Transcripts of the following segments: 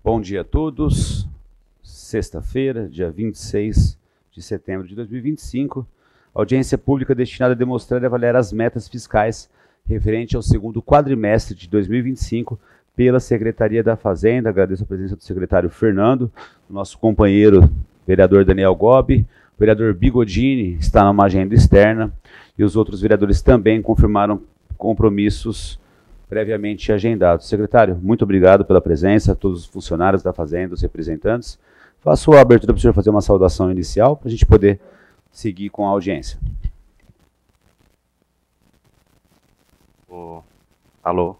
Bom dia a todos. Sexta-feira, dia 26 de setembro de 2025, audiência pública destinada a demonstrar e avaliar as metas fiscais referente ao segundo quadrimestre de 2025 pela Secretaria da Fazenda. Agradeço a presença do secretário Fernando, nosso companheiro vereador Daniel Gobi, o vereador Bigodini está numa agenda externa e os outros vereadores também confirmaram compromissos previamente agendados. Secretário, muito obrigado pela presença, a todos os funcionários da Fazenda, os representantes. Faço a abertura para o senhor fazer uma saudação inicial para a gente poder seguir com a audiência. Alô,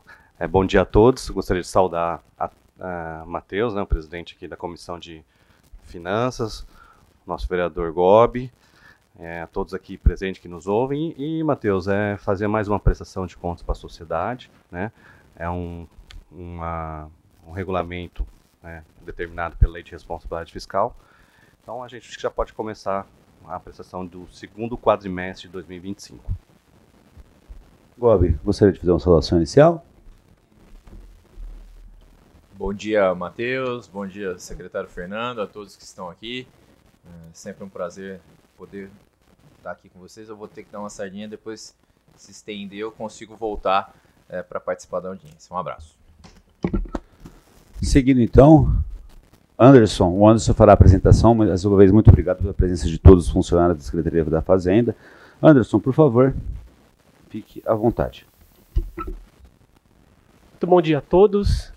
bom dia a todos. Gostaria de saudar a Matheus, né, o presidente aqui da Comissão de Finanças, nosso vereador Gobi, a todos aqui presentes que nos ouvem. E Matheus, fazer mais uma prestação de contas para a sociedade, né? É um regulamento, né, determinado pela Lei de Responsabilidade Fiscal. Então a gente já pode começar a prestação do segundo quadrimestre de 2025. Gobi, gostaria de fazer uma saudação inicial? Bom dia, Matheus. Bom dia, secretário Fernando, a todos que estão aqui. Sempre um prazer poder estar aqui com vocês. Eu vou ter que dar uma saidinha, depois se estender eu consigo voltar para participar da audiência. Um abraço. Seguindo então, Anderson. O Anderson fará a apresentação, mas mais uma vez muito obrigado pela presença de todos os funcionários da Secretaria da Fazenda. Anderson, por favor, fique à vontade. Muito bom dia a todos.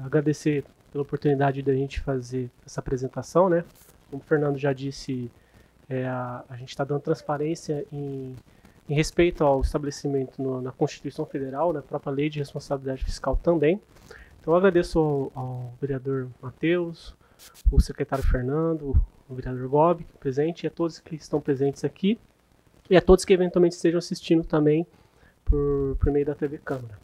Agradecer pela oportunidade da gente fazer essa apresentação, né? Como o Fernando já disse, a gente está dando transparência em respeito ao estabelecimento na Constituição Federal, na própria Lei de Responsabilidade Fiscal também. Então, eu agradeço ao vereador Matheus, o secretário Fernando, o vereador Gobi, presente, e a todos que estão presentes aqui, e a todos que eventualmente estejam assistindo também por meio da TV Câmara.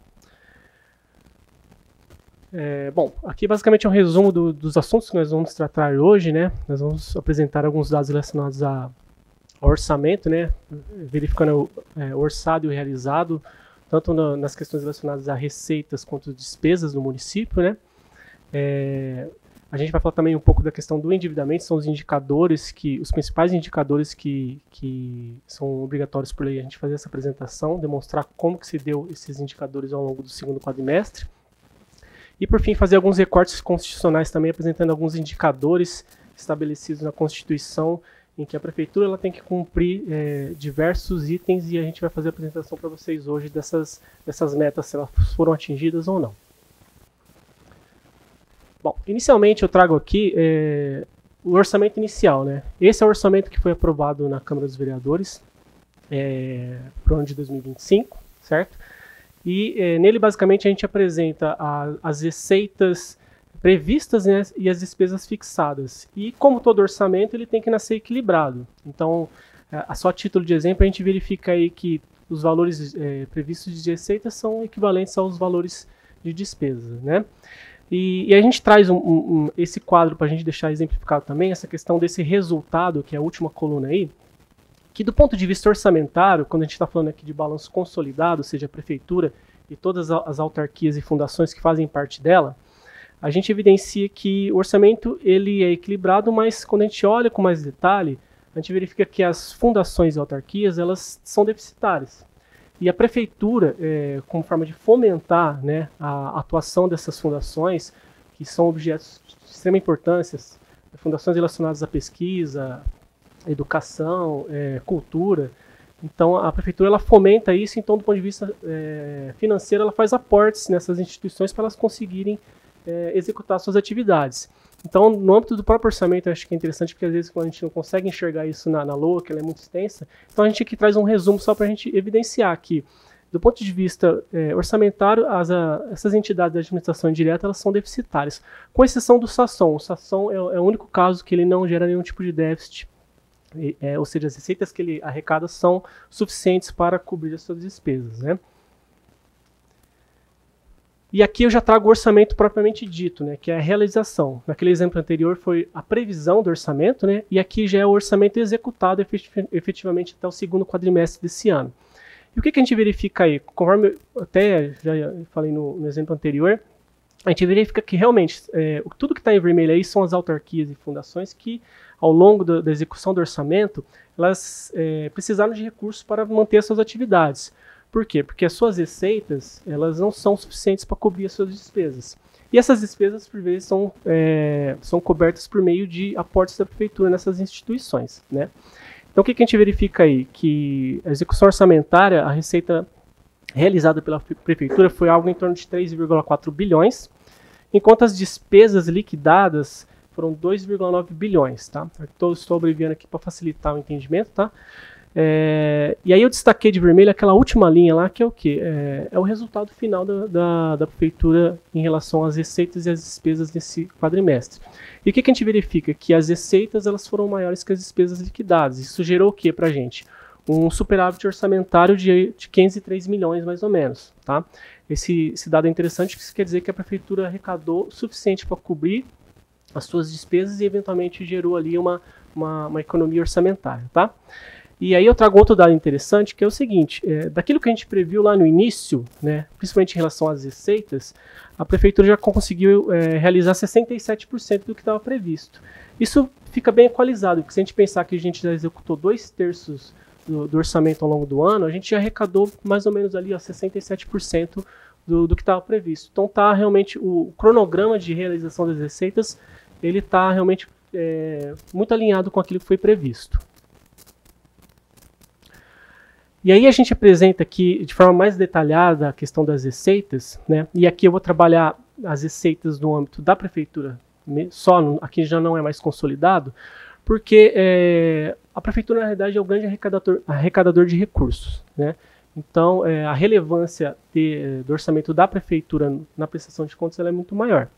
Bom, aqui basicamente é um resumo dos assuntos que nós vamos tratar hoje, né? Nós vamos apresentar alguns dados relacionados ao orçamento, né? Verificando o orçado e o realizado, tanto nas questões relacionadas a receitas quanto despesas do município, né? A gente vai falar também um pouco da questão do endividamento, são os indicadores, os principais indicadores que são obrigatórios por lei a gente fazer essa apresentação, demonstrar como que se deu esses indicadores ao longo do segundo quadrimestre. E, por fim, fazer alguns recortes constitucionais também, apresentando alguns indicadores estabelecidos na Constituição, em que a Prefeitura ela tem que cumprir diversos itens, e a gente vai fazer a apresentação para vocês hoje dessas metas, se elas foram atingidas ou não. Bom, inicialmente eu trago aqui o orçamento inicial, né? Esse é o orçamento que foi aprovado na Câmara dos Vereadores para o ano de 2025, certo? E nele, basicamente, a gente apresenta as receitas previstas, né, e as despesas fixadas. E, como todo orçamento, ele tem que nascer equilibrado. Então, só a título de exemplo, a gente verifica aí que os valores previstos de receitas são equivalentes aos valores de despesas, né? E a gente traz esse quadro para a gente deixar exemplificado também, essa questão desse resultado, que é a última coluna aí, que do ponto de vista orçamentário, quando a gente está falando aqui de balanço consolidado, ou seja, a prefeitura e todas as autarquias e fundações que fazem parte dela, a gente evidencia que o orçamento ele é equilibrado, mas quando a gente olha com mais detalhe, a gente verifica que as fundações e autarquias elas são deficitárias. E a prefeitura, como forma de fomentar, né, a atuação dessas fundações, que são objetos de extrema importância, fundações relacionadas à pesquisa, educação, cultura. Então a prefeitura ela fomenta isso, então do ponto de vista financeiro ela faz aportes nessas instituições para elas conseguirem executar suas atividades. Então no âmbito do próprio orçamento eu acho que é interessante, porque às vezes quando a gente não consegue enxergar isso na LOA, que ela é muito extensa, então a gente aqui traz um resumo só para a gente evidenciar que do ponto de vista orçamentário, essas entidades de administração indireta elas são deficitárias, com exceção do SASSOM. O SASSOM é o único caso que ele não gera nenhum tipo de déficit. Ou seja, as receitas que ele arrecada são suficientes para cobrir as suas despesas, né? E aqui eu já trago o orçamento propriamente dito, né, que é a realização. Naquele exemplo anterior foi a previsão do orçamento, né, e aqui já é o orçamento executado efetivamente até o segundo quadrimestre desse ano. E o que a gente verifica aí? Conforme eu até já falei no exemplo anterior, a gente verifica que realmente tudo que está em vermelho aí são as autarquias e fundações que, ao longo da execução do orçamento, elas precisaram de recursos para manter as suas atividades. Por quê? Porque as suas receitas elas não são suficientes para cobrir as suas despesas. E essas despesas, por vezes, são cobertas por meio de aportes da prefeitura nessas instituições, né? Então, o que a gente verifica aí? Que a execução orçamentária, a receita realizada pela prefeitura foi algo em torno de 3,4 bilhões, enquanto as despesas liquidadas foram 2,9 bilhões, tá? Estou abreviando aqui para facilitar o entendimento, tá? E aí eu destaquei de vermelho aquela última linha lá, que é o quê? É o resultado final da prefeitura em relação às receitas e às despesas nesse quadrimestre. E o que a gente verifica? Que as receitas elas foram maiores que as despesas liquidadas. Isso gerou o que para a gente? Um superávit orçamentário de 503 milhões, mais ou menos, tá? Esse dado é interessante, porque isso quer dizer que a prefeitura arrecadou o suficiente para cobrir as suas despesas e eventualmente gerou ali uma economia orçamentária, tá? E aí eu trago outro dado interessante, que é o seguinte, daquilo que a gente previu lá no início, né, principalmente em relação às receitas, a prefeitura já conseguiu realizar 67% do que estava previsto. Isso fica bem equalizado, porque se a gente pensar que a gente já executou 2/3 do orçamento ao longo do ano, a gente já arrecadou mais ou menos ali 67% do que estava previsto. Então tá realmente o cronograma de realização das receitas, ele está realmente muito alinhado com aquilo que foi previsto. E aí a gente apresenta aqui de forma mais detalhada a questão das receitas, né? E aqui eu vou trabalhar as receitas no âmbito da prefeitura, aqui já não é mais consolidado, porque a prefeitura na realidade é o grande arrecadador de recursos, né? Então a relevância do orçamento da prefeitura na prestação de contas ela é muito maior.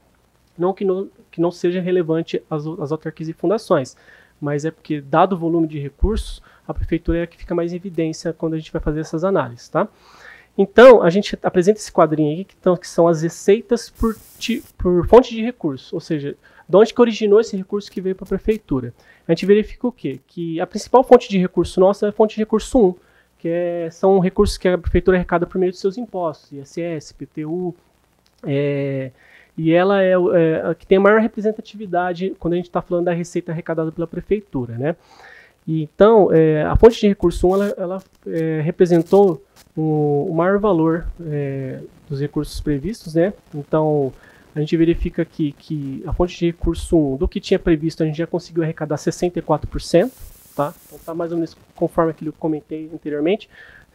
Não que não seja relevante as autarquias e fundações, mas é porque, dado o volume de recursos, a prefeitura é a que fica mais em evidência quando a gente vai fazer essas análises, tá? Então, a gente apresenta esse quadrinho aqui, que são as receitas por fonte de recurso, ou seja, de onde que originou esse recurso que veio para a prefeitura. A gente verifica o quê? Que a principal fonte de recurso nossa é a fonte de recurso 1, que são recursos que a prefeitura arrecada por meio de seus impostos, ISS, PTU, e ela é a que tem a maior representatividade quando a gente está falando da receita arrecadada pela prefeitura, né? E, então, a fonte de recurso 1, ela representou o maior valor dos recursos previstos, né? Então, a gente verifica aqui que a fonte de recurso 1, do que tinha previsto, a gente já conseguiu arrecadar 64%, tá? Então, está mais ou menos conforme aquilo que eu comentei anteriormente.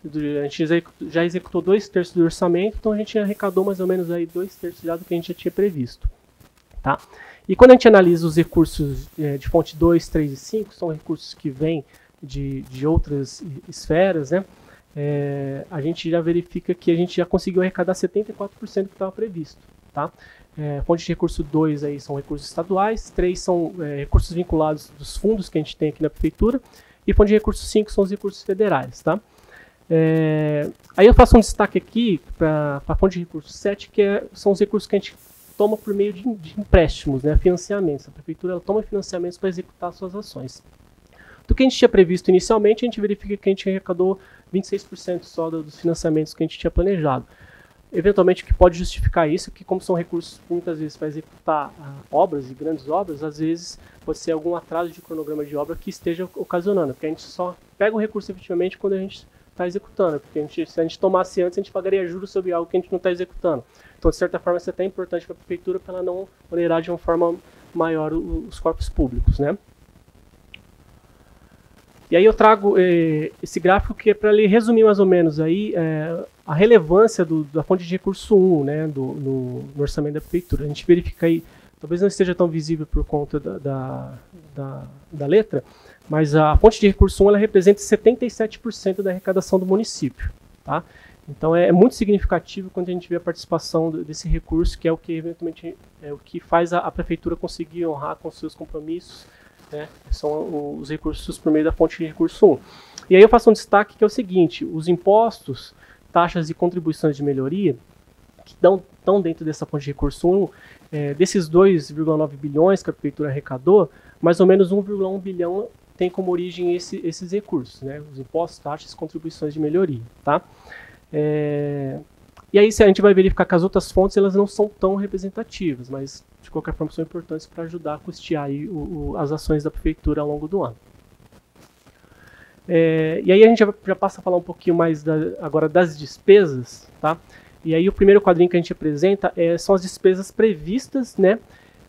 A gente já executou 2/3 do orçamento, então a gente arrecadou mais ou menos aí 2/3 já do que a gente já tinha previsto, tá? E quando a gente analisa os recursos de fonte 2, 3 e 5, são recursos que vêm de outras esferas, né? A gente já verifica que a gente já conseguiu arrecadar 74% do que estava previsto, tá? Fonte de recurso 2 aí são recursos estaduais, 3 são recursos vinculados dos fundos que a gente tem aqui na prefeitura, e fonte de recurso 5 são os recursos federais, tá? Aí eu faço um destaque aqui para a fonte de recurso 7, que são os recursos que a gente toma por meio de empréstimos, né, financiamentos. A prefeitura ela toma financiamentos para executar suas ações. Do que a gente tinha previsto inicialmente, a gente verifica que a gente arrecadou 26% só dos financiamentos que a gente tinha planejado. Eventualmente, o que pode justificar isso é que, como são recursos muitas vezes para executar obras e grandes obras, às vezes pode ser algum atraso de cronograma de obra que esteja ocasionando, porque a gente só pega o recurso efetivamente quando a gente está executando, porque se a gente tomasse antes, a gente pagaria juros sobre algo que a gente não está executando. Então, de certa forma, isso é até importante para a prefeitura para ela não onerar de uma forma maior os corpos públicos, né? E aí eu trago esse gráfico que é para ele resumir mais ou menos aí a relevância da fonte de recurso 1, né, no orçamento da prefeitura. A gente verifica aí, talvez não esteja tão visível por conta da letra, mas a fonte de recurso 1 ela representa 77% da arrecadação do município, tá? Então é muito significativo quando a gente vê a participação desse recurso, que é o que eventualmente é o que faz a prefeitura conseguir honrar com seus compromissos, né? São os recursos por meio da fonte de recurso 1. E aí eu faço um destaque que é o seguinte: os impostos, taxas e contribuições de melhoria que estão dentro dessa fonte de recurso 1, desses 2,9 bilhões que a prefeitura arrecadou, mais ou menos 1,1 bilhão tem como origem esses recursos, né? Os impostos, taxas e contribuições de melhoria, tá? E aí a gente vai verificar que as outras fontes elas não são tão representativas, mas de qualquer forma são importantes para ajudar a custear aí as ações da prefeitura ao longo do ano. E aí a gente já passa a falar um pouquinho mais agora das despesas, tá? E aí o primeiro quadrinho que a gente apresenta são as despesas previstas, né?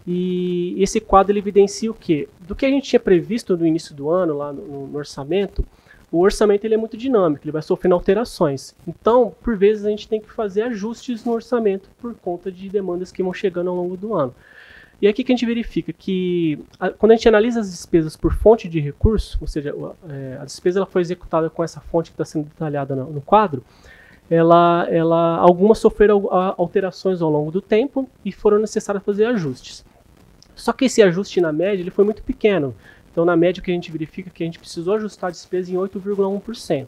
E esse quadro ele evidencia o quê? Do que a gente tinha previsto no início do ano, lá no orçamento, o orçamento ele é muito dinâmico, ele vai sofrendo alterações. Então, por vezes, a gente tem que fazer ajustes no orçamento por conta de demandas que vão chegando ao longo do ano. E aqui que a gente verifica que, quando a gente analisa as despesas por fonte de recurso, ou seja, a despesa ela foi executada com essa fonte que está sendo detalhada no quadro, algumas sofreram alterações ao longo do tempo e foram necessárias fazer ajustes. Só que esse ajuste na média ele foi muito pequeno. Então, na média, o que a gente verifica é que a gente precisou ajustar a despesa em 8,1%.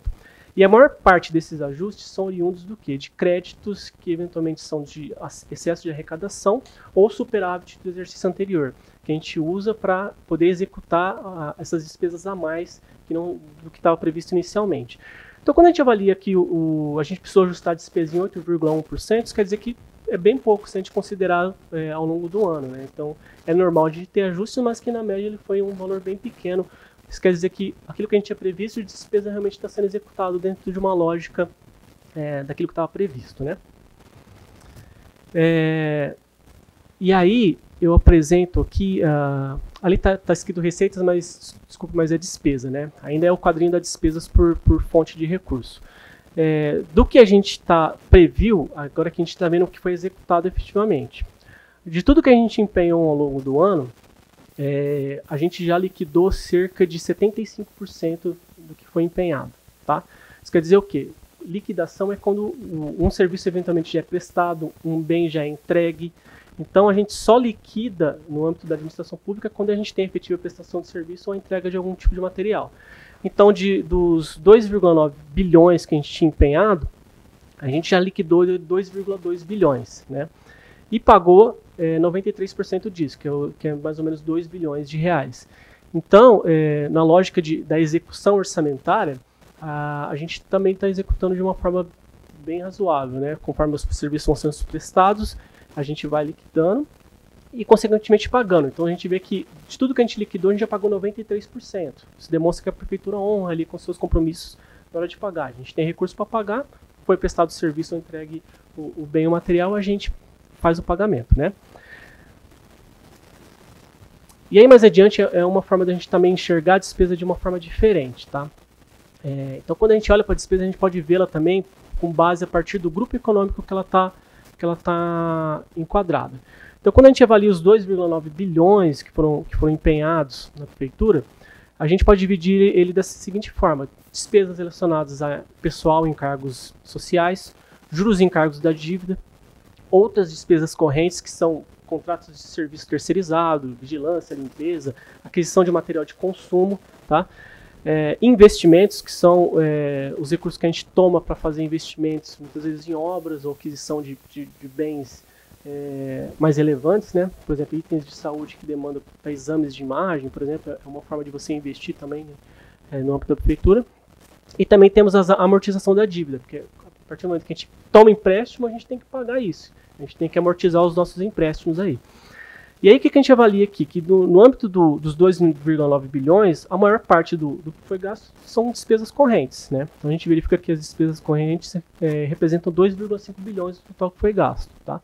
E a maior parte desses ajustes são oriundos do quê? De créditos que eventualmente são de excesso de arrecadação ou superávit do exercício anterior, que a gente usa para poder executar essas despesas a mais do que estava previsto inicialmente. Então, quando a gente avalia que a gente precisou ajustar a despesa em 8,1%, isso quer dizer que é bem pouco se a gente considerar ao longo do ano, né? Então, é normal de ter ajustes, mas que na média ele foi um valor bem pequeno. Isso quer dizer que aquilo que a gente tinha previsto de despesa realmente está sendo executado dentro de uma lógica daquilo que estava previsto, né? E aí, eu apresento aqui, ali está escrito receitas, mas, desculpa, mas é despesa, né? Ainda é o quadrinho das despesas por fonte de recurso. Do que a gente previu, agora que a gente está vendo o que foi executado efetivamente. De tudo que a gente empenhou ao longo do ano, a gente já liquidou cerca de 75% do que foi empenhado. Tá? Isso quer dizer o quê? Liquidação é quando um serviço eventualmente já é prestado, um bem já é entregue. Então a gente só liquida no âmbito da administração pública quando a gente tem efetiva prestação de serviço ou a entrega de algum tipo de material. Então, dos 2,9 bilhões que a gente tinha empenhado, a gente já liquidou 2,2 bilhões, né? E pagou 93% disso, que é mais ou menos 2 bilhões de reais. Então, na lógica da execução orçamentária, a gente também está executando de uma forma bem razoável, né? Conforme os serviços vão sendo prestados, a gente vai liquidando e, consequentemente, pagando. Então, a gente vê que de tudo que a gente liquidou, a gente já pagou 93%. Isso demonstra que a prefeitura honra ali com seus compromissos na hora de pagar. A gente tem recurso para pagar, foi prestado o serviço ou entregue o bem ou material, a gente faz o pagamento, né? E aí, mais adiante, é uma forma da gente também enxergar a despesa de uma forma diferente, tá? Então, quando a gente olha para a despesa, a gente pode vê-la também com base a partir do grupo econômico que ela tá enquadrada. Então, quando a gente avalia os 2,9 bilhões que foram empenhados na prefeitura, a gente pode dividir ele dessa seguinte forma: despesas relacionadas a pessoal em cargos sociais, juros em cargos da dívida, outras despesas correntes que são contratos de serviço terceirizado, vigilância, limpeza, aquisição de material de consumo, tá? Investimentos, que são os recursos que a gente toma para fazer investimentos, muitas vezes em obras ou aquisição de bens mais relevantes, né? Por exemplo, itens de saúde que demandam para exames de imagem, por exemplo, é uma forma de você investir também, né, no âmbito da prefeitura. E também temos a amortização da dívida, porque a partir do momento que a gente toma empréstimo, a gente tem que pagar isso. A gente tem que amortizar os nossos empréstimos aí. E aí o que a gente avalia aqui? Que no âmbito dos 2,9 bilhões, a maior parte do que foi gasto são despesas correntes, né? Então a gente verifica que as despesas correntes representam 2,5 bilhões do total que foi gasto, tá?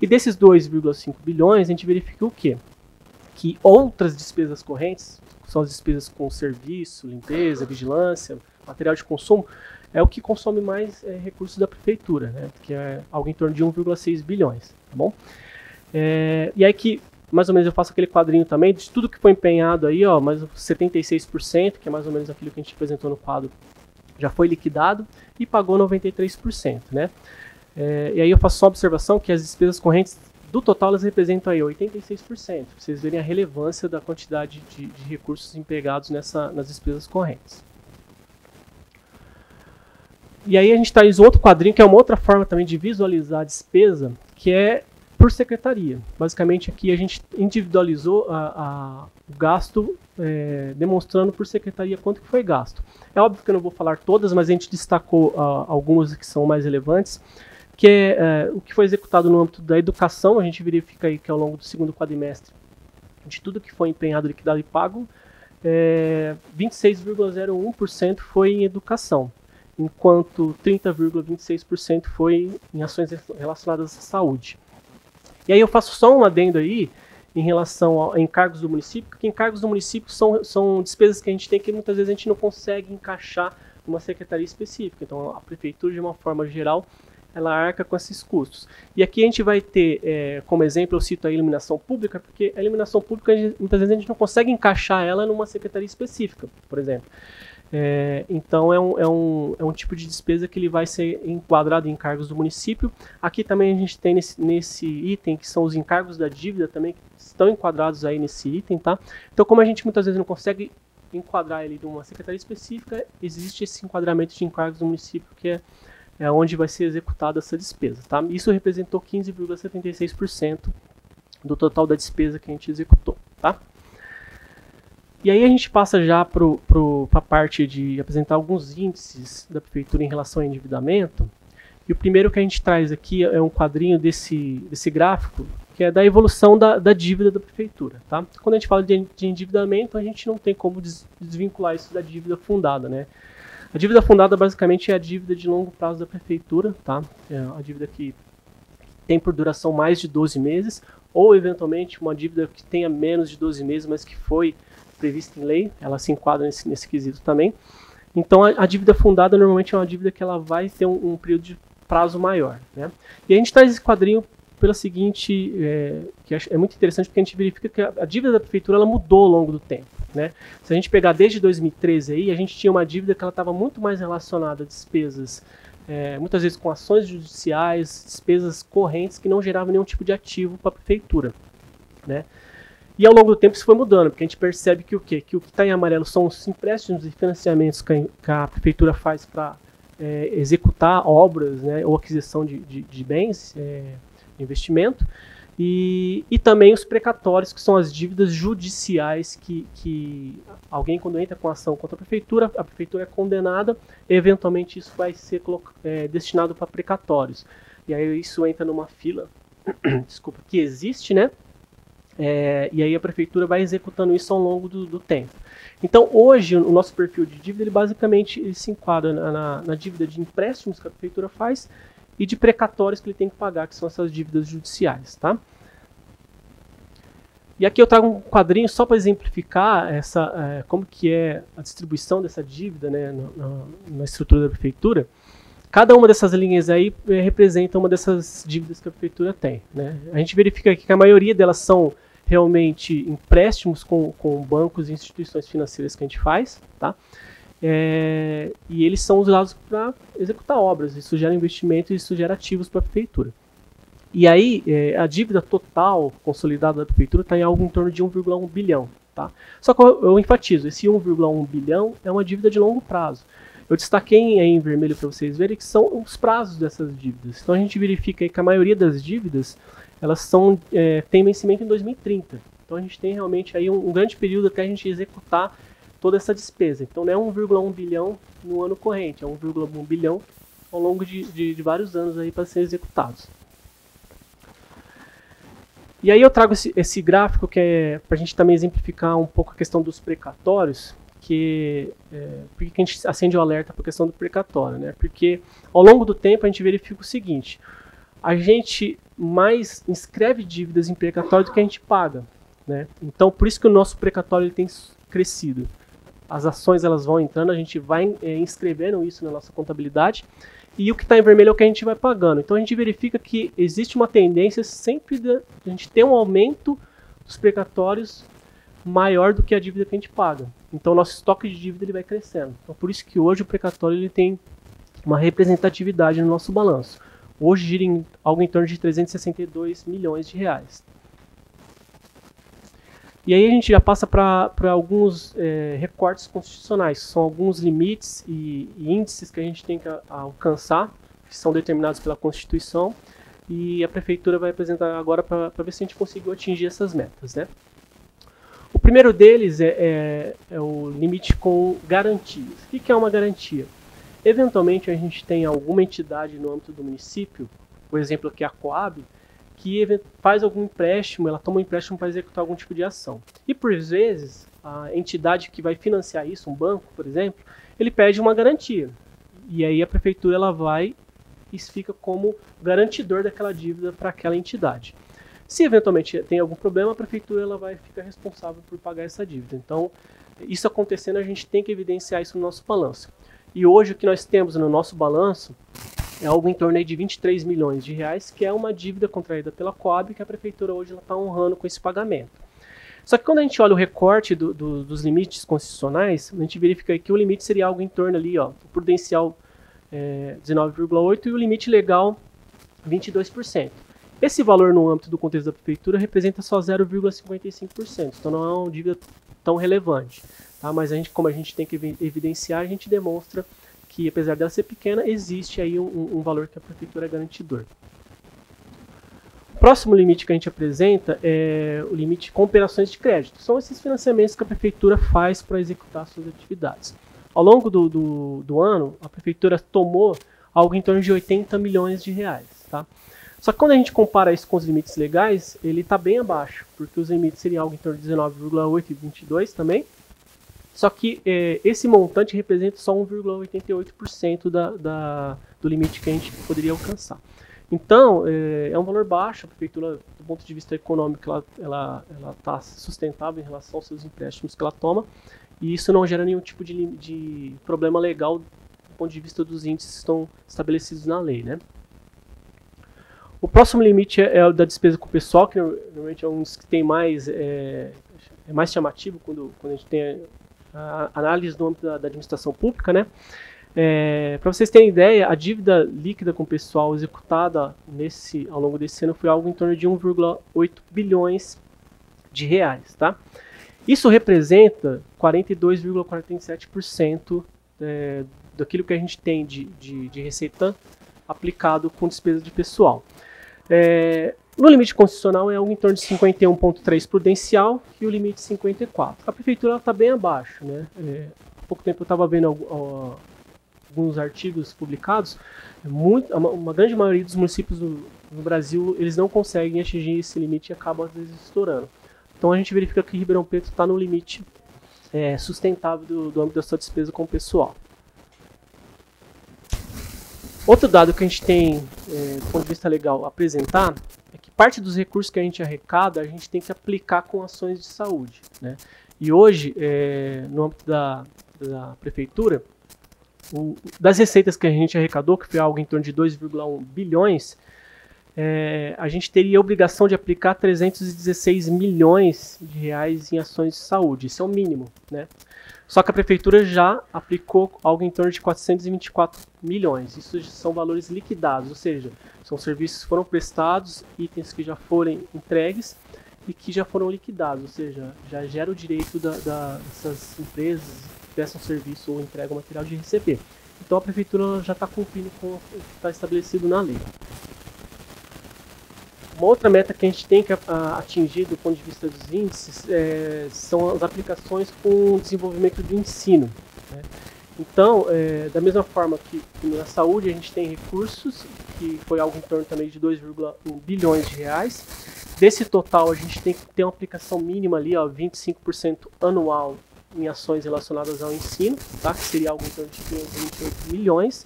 E desses 2,5 bilhões, a gente verifica o quê? Que outras despesas correntes, são as despesas com serviço, limpeza, vigilância, material de consumo, é o que consome mais recursos da prefeitura, né? Que é algo em torno de 1,6 bilhões, tá bom? E aí que, mais ou menos, eu faço aquele quadrinho também de tudo que foi empenhado aí, ó, mais 76%, que é mais ou menos aquilo que a gente apresentou no quadro, já foi liquidado e pagou 93%, né? E aí eu faço só a observação que as despesas correntes do total elas representam aí 86%, pra vocês verem a relevância da quantidade de recursos empregados nas despesas correntes. E aí a gente traz outro quadrinho, que é uma outra forma também de visualizar a despesa, que é por secretaria. Basicamente aqui a gente individualizou o gasto, demonstrando por secretaria quanto que foi gasto. É óbvio que eu não vou falar todas, mas a gente destacou algumas que são mais relevantes. que é o que foi executado no âmbito da educação. A gente verifica aí que ao longo do segundo quadrimestre, de tudo que foi empenhado, liquidado e pago, 26,01% foi em educação, enquanto 30,26% foi em ações relacionadas à saúde. E aí eu faço só um adendo aí em relação a encargos do município, porque encargos do município são despesas que a gente tem que muitas vezes a gente não consegue encaixar numa secretaria específica. Então a prefeitura, de uma forma geral, ela arca com esses custos. E aqui a gente vai ter, como exemplo, eu cito a iluminação pública, porque a iluminação pública, muitas vezes a gente não consegue encaixar ela numa secretaria específica, por exemplo. Então é um tipo de despesa que ele vai ser enquadrado em encargos do município. Aqui também a gente tem nesse item, que são os encargos da dívida também, que estão enquadrados aí nesse item, tá? Então, como a gente muitas vezes não consegue enquadrar ele numa secretaria específica, existe esse enquadramento de encargos do município, que é onde vai ser executada essa despesa, tá? Isso representou 15,76% do total da despesa que a gente executou, tá? E aí a gente passa já para a parte de apresentar alguns índices da prefeitura em relação ao endividamento. E o primeiro que a gente traz aqui é um quadrinho desse gráfico, que é da evolução da dívida da prefeitura, tá? Quando a gente fala de endividamento, a gente não tem como desvincular isso da dívida fundada, né? A dívida fundada basicamente é a dívida de longo prazo da prefeitura, tá? É a dívida que tem por duração mais de 12 meses, ou eventualmente uma dívida que tenha menos de 12 meses, mas que foi prevista em lei, ela se enquadra nesse quesito também. Então a dívida fundada normalmente é uma dívida que ela vai ter um período de prazo maior, né? E a gente traz esse quadrinho pela seguinte, que é muito interessante, porque a gente verifica que a dívida da prefeitura ela mudou ao longo do tempo, né? Se a gente pegar desde 2013 aí, a gente tinha uma dívida que ela estava muito mais relacionada a despesas, muitas vezes com ações judiciais, despesas correntes que não geravam nenhum tipo de ativo para a prefeitura, né? E ao longo do tempo isso foi mudando, porque a gente percebe que o que está em amarelo são os empréstimos e financiamentos que a prefeitura faz para executar obras, né, ou aquisição de bens, investimento, e também os precatórios, que são as dívidas judiciais que alguém, quando entra com ação contra a prefeitura é condenada, e eventualmente isso vai ser destinado para precatórios. E aí isso entra numa fila, desculpa, que existe, né? E aí a prefeitura vai executando isso ao longo do tempo. Então hoje o nosso perfil de dívida ele basicamente se enquadra na dívida de empréstimos que a prefeitura faz e de precatórios que ele tem que pagar, que são essas dívidas judiciais, tá? E aqui eu trago um quadrinho só para exemplificar como que é a distribuição dessa dívida, né, na estrutura da prefeitura. Cada uma dessas linhas aí representa uma dessas dívidas que a prefeitura tem, né? A gente verifica aqui que a maioria delas são realmente empréstimos com bancos e instituições financeiras que a gente faz, tá? E eles são usados para executar obras, isso gera investimento e isso gera ativos para a prefeitura. E aí a dívida total consolidada da prefeitura está em algo em torno de 1,1 bilhão, tá? Só que eu enfatizo, esse 1,1 bilhão é uma dívida de longo prazo. Eu destaquei aí em vermelho para vocês verem que são os prazos dessas dívidas. Então a gente verifica aí que a maioria das dívidas elas têm vencimento em 2030. Então a gente tem realmente aí um grande período até a gente executar toda essa despesa. Então não é 1,1 bilhão no ano corrente, é 1,1 bilhão ao longo de vários anos aí para serem executados. E aí eu trago esse gráfico que é para a gente também exemplificar um pouco a questão dos precatórios, por que a gente acende o alerta para a questão do precatório, né? Porque ao longo do tempo a gente verifica o seguinte: a gente mais inscreve dívidas em precatório do que a gente paga, né? Então por isso que o nosso precatório ele tem crescido. As ações elas vão entrando, a gente vai inscrevendo isso na nossa contabilidade e o que está em vermelho é o que a gente vai pagando. Então a gente verifica que existe uma tendência sempre de a gente ter um aumento dos precatórios maior do que a dívida que a gente paga. Então o nosso estoque de dívida ele vai crescendo. Então por isso que hoje o precatório ele tem uma representatividade no nosso balanço. Hoje gira em algo em torno de 362 milhões de reais. E aí a gente já passa para alguns recortes constitucionais, que são alguns limites e índices que a gente tem que alcançar, que são determinados pela Constituição, e a Prefeitura vai apresentar agora para ver se a gente conseguiu atingir essas metas, né? O primeiro deles é o limite com garantias. O que é uma garantia? Eventualmente a gente tem alguma entidade no âmbito do município, o exemplo aqui é a Coab, que faz algum empréstimo, ela toma um empréstimo para executar algum tipo de ação. E por vezes, a entidade que vai financiar isso, um banco, por exemplo, ele pede uma garantia. E aí a prefeitura ela vai e fica como garantidor daquela dívida para aquela entidade. Se eventualmente tem algum problema, a prefeitura ela vai ficar responsável por pagar essa dívida. Então, isso acontecendo, a gente tem que evidenciar isso no nosso balanço. E hoje o que nós temos no nosso balanço é algo em torno de 23 milhões de reais, que é uma dívida contraída pela Coab, que a prefeitura hoje está honrando com esse pagamento. Só que quando a gente olha o recorte dos limites concessionais, a gente verifica que o limite seria algo em torno ali, ó, o prudencial 19,8% e o limite legal 22%. Esse valor no âmbito do contexto da prefeitura representa só 0,55%, então não é uma dívida tão relevante. Tá? Mas como a gente tem que evidenciar, a gente demonstra que, apesar dela ser pequena, existe aí um valor que a prefeitura é garantidor. O próximo limite que a gente apresenta é o limite com operações de crédito. São esses financiamentos que a prefeitura faz para executar suas atividades. Ao longo do ano, a prefeitura tomou algo em torno de 80 milhões de reais. Tá? Só que quando a gente compara isso com os limites legais, ele está bem abaixo, porque os limites seriam algo em torno de 19,8% e 22% também. Só que esse montante representa só 1,88% do limite que a gente poderia alcançar. Então, é um valor baixo, a prefeitura, do ponto de vista econômico, ela está sustentável em relação aos seus empréstimos que ela toma, e isso não gera nenhum tipo de problema legal do ponto de vista dos índices que estão estabelecidos na lei, né? O próximo limite é o da despesa com o pessoal, que normalmente é um dos que tem mais, é mais chamativo quando a gente tem a análise do âmbito da administração pública, né? Para vocês terem ideia, a dívida líquida com o pessoal executada ao longo desse ano foi algo em torno de 1,8 bilhões de reais, tá? Isso representa 42,47% daquilo que a gente tem de receita aplicado com despesa de pessoal. No limite concessional é algo em torno de 51,3% prudencial e o limite 54%. A prefeitura está bem abaixo, né? Há pouco tempo eu estava vendo alguns artigos publicados, uma grande maioria dos municípios no Brasil, eles não conseguem atingir esse limite e acabam às vezes estourando. Então a gente verifica que Ribeirão Preto está no limite sustentável do âmbito da sua despesa com o pessoal. Outro dado que a gente tem, do ponto de vista legal, apresentar, é que parte dos recursos que a gente arrecada, a gente tem que aplicar com ações de saúde, né? E hoje, no âmbito da prefeitura, das receitas que a gente arrecadou, que foi algo em torno de 2,1 bilhões, a gente teria a obrigação de aplicar 316 milhões de reais em ações de saúde. Isso é o mínimo, né? Só que a prefeitura já aplicou algo em torno de 424 milhões. Isso são valores liquidados, ou seja, são serviços que foram prestados, itens que já foram entregues e que já foram liquidados, ou seja, já gera o direito dessas empresas que prestam serviço ou entregam material de receber. Então a prefeitura já está cumprindo com o que está estabelecido na lei. Uma outra meta que a gente tem que atingir do ponto de vista dos índices são as aplicações com o desenvolvimento do ensino, né? Então, da mesma forma que na saúde a gente tem recursos, que foi algo em torno também de 2,1 bilhões de reais. Desse total a gente tem que ter uma aplicação mínima ali, ó, 25% anual em ações relacionadas ao ensino, tá? Que seria algo em torno de 528 milhões.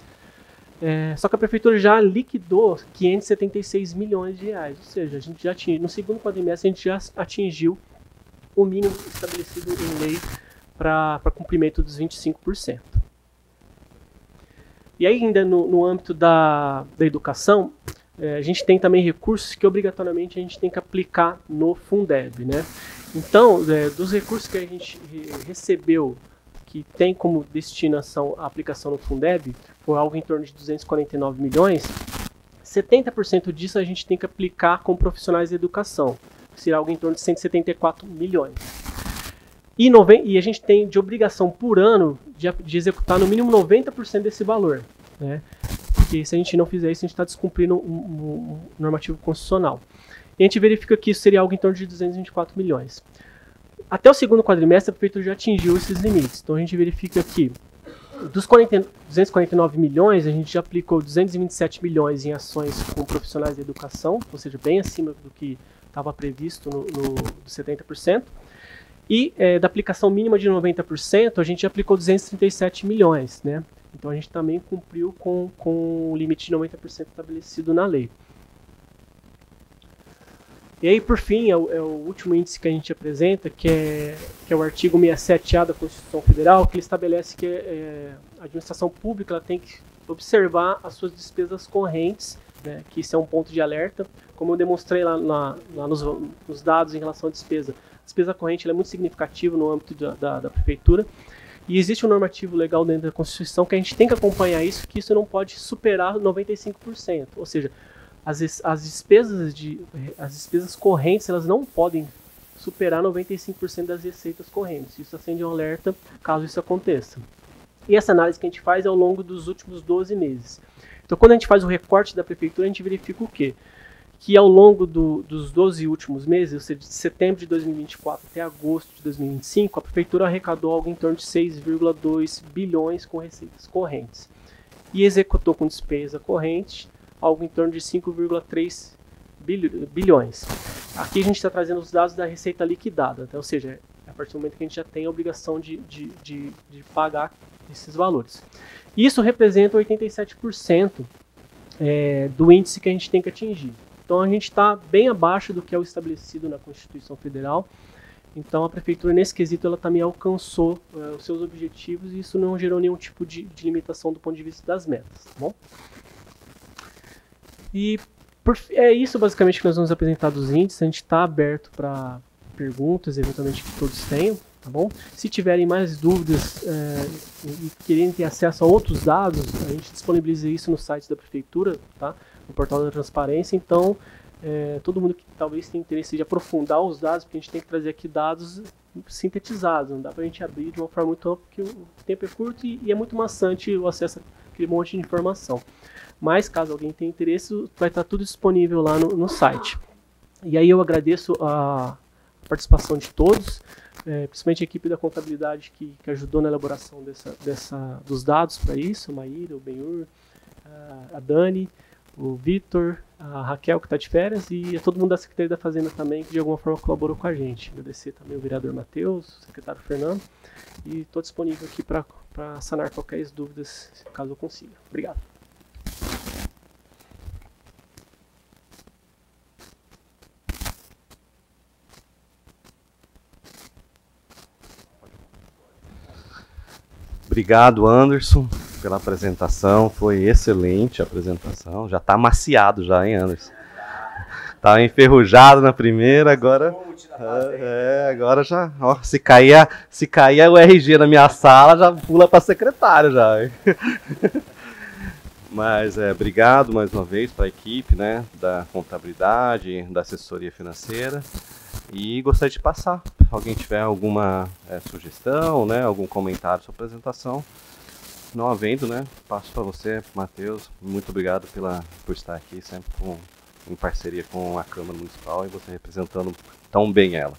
Só que a prefeitura já liquidou 576 milhões de reais, ou seja, a gente já atingiu, no segundo quadrimestre a gente já atingiu o mínimo estabelecido em lei para cumprimento dos 25%. E aí ainda no âmbito da educação, a gente tem também recursos que obrigatoriamente a gente tem que aplicar no Fundeb, né? Então, dos recursos que a gente recebeu, que tem como destinação a aplicação no Fundeb, foi algo em torno de 249 milhões, 70% disso a gente tem que aplicar com profissionais de educação, que seria algo em torno de 174 milhões. E a gente tem de obrigação por ano de executar no mínimo 90% desse valor, né? Porque se a gente não fizer isso, a gente está descumprindo um normativo constitucional. E a gente verifica que isso seria algo em torno de 224 milhões. Até o segundo quadrimestre, a prefeitura já atingiu esses limites. Então a gente verifica que Dos 249 milhões, a gente já aplicou 227 milhões em ações com profissionais da educação, ou seja, bem acima do que estava previsto no 70%. E da aplicação mínima de 90%, a gente já aplicou 237 milhões, né? Então a gente também cumpriu com o limite de 90% estabelecido na lei. E aí, por fim, é o último índice que a gente apresenta, que é o artigo 67A da Constituição Federal, que ele estabelece que a administração pública ela tem que observar as suas despesas correntes, né, que isso é um ponto de alerta. Como eu demonstrei lá nos dados em relação à despesa, a despesa corrente ela é muito significativa no âmbito da prefeitura. E existe um normativo legal dentro da Constituição que a gente tem que acompanhar isso, que isso não pode superar 95%. Ou seja, as despesas correntes elas não podem superar 95% das receitas correntes. Isso acende um alerta caso isso aconteça. E essa análise que a gente faz é ao longo dos últimos 12 meses. Então, quando a gente faz o recorte da prefeitura, a gente verifica o quê? Que ao longo dos 12 últimos meses, ou seja, de setembro de 2024 até agosto de 2025, a prefeitura arrecadou algo em torno de 6,2 bilhões com receitas correntes. E executou com despesa corrente algo em torno de 5,3 bilhões. Aqui a gente está trazendo os dados da receita liquidada, ou seja, a partir do momento que a gente já tem a obrigação de pagar esses valores. Isso representa 87% do índice que a gente tem que atingir. Então a gente está bem abaixo do que é o estabelecido na Constituição Federal. Então a prefeitura nesse quesito ela também alcançou os seus objetivos e isso não gerou nenhum tipo de limitação do ponto de vista das metas, tá bom? E é isso basicamente que nós vamos apresentar dos índices. A gente está aberto para perguntas, eventualmente que todos tenham, tá bom? Se tiverem mais dúvidas e querem ter acesso a outros dados, a gente disponibiliza isso no site da prefeitura, tá? No portal da transparência. Então, todo mundo que talvez tenha interesse de aprofundar os dados, porque a gente tem que trazer aqui dados sintetizados, não dá para a gente abrir de uma forma muito ampla, porque o tempo é curto e é muito maçante o acesso àquele monte de informação. Mas, caso alguém tenha interesse, vai estar tudo disponível lá no site. E aí eu agradeço a participação de todos, principalmente a equipe da contabilidade que ajudou na elaboração dos dados para isso, a Maíra, o Benhur, a Dani, o Vitor, a Raquel, que está de férias, e a todo mundo da Secretaria da Fazenda também, que de alguma forma colaborou com a gente. Agradecer também o vereador Matheus, o secretário Fernando, e estou disponível aqui para sanar qualquer dúvidas, caso eu consiga. Obrigado. Obrigado, Anderson, pela apresentação. Foi excelente a apresentação. Já está amaciado já, hein, Anderson? Estava enferrujado na primeira, agora... agora já... Ó, se cair o RG na minha sala, já pula para secretário já. Hein? Mas obrigado mais uma vez para a equipe, né, da contabilidade, da assessoria financeira. E gostaria de passar, se alguém tiver alguma sugestão, né, algum comentário sobre a apresentação. Não havendo, né, passo para você, Matheus. Muito obrigado por estar aqui, sempre em parceria com a Câmara Municipal e você representando tão bem ela.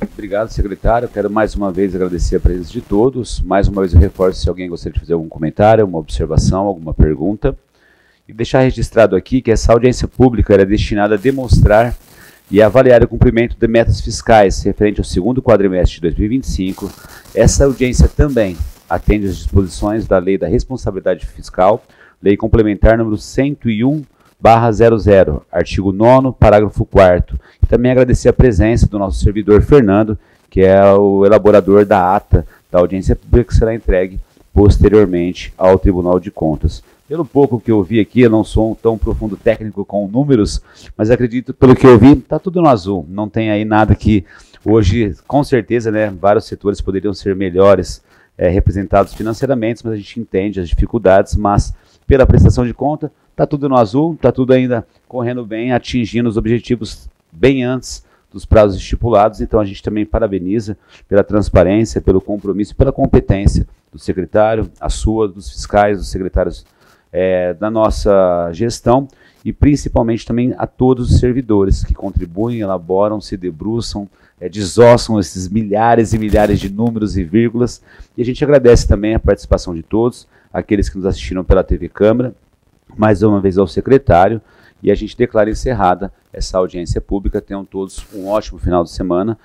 Obrigado, secretário. Quero mais uma vez agradecer a presença de todos. Mais uma vez eu reforço se alguém gostaria de fazer algum comentário, uma observação, alguma pergunta. E deixar registrado aqui que essa audiência pública era destinada a demonstrar e avaliar o cumprimento de metas fiscais referente ao segundo quadrimestre de 2025. Essa audiência também atende às disposições da Lei da Responsabilidade Fiscal, Lei Complementar número 101/00, artigo 9º, parágrafo 4º. E também agradecer a presença do nosso servidor Fernando, que é o elaborador da ata da audiência pública, que será entregue posteriormente ao Tribunal de Contas. Pelo pouco que eu vi aqui, eu não sou um tão profundo técnico com números, mas acredito, pelo que eu vi, está tudo no azul. Não tem aí nada que hoje, com certeza, né, vários setores poderiam ser melhores representados financeiramente, mas a gente entende as dificuldades, mas pela prestação de conta, está tudo no azul, está tudo ainda correndo bem, atingindo os objetivos bem antes dos prazos estipulados. Então a gente também parabeniza pela transparência, pelo compromisso, pela competência do secretário, a sua, dos fiscais, dos secretários da nossa gestão, e principalmente também a todos os servidores que contribuem, elaboram, se debruçam, desossam esses milhares e milhares de números e vírgulas. E a gente agradece também a participação de todos, aqueles que nos assistiram pela TV Câmara, mais uma vez ao secretário, e a gente declara encerrada essa audiência pública. Tenham todos um ótimo final de semana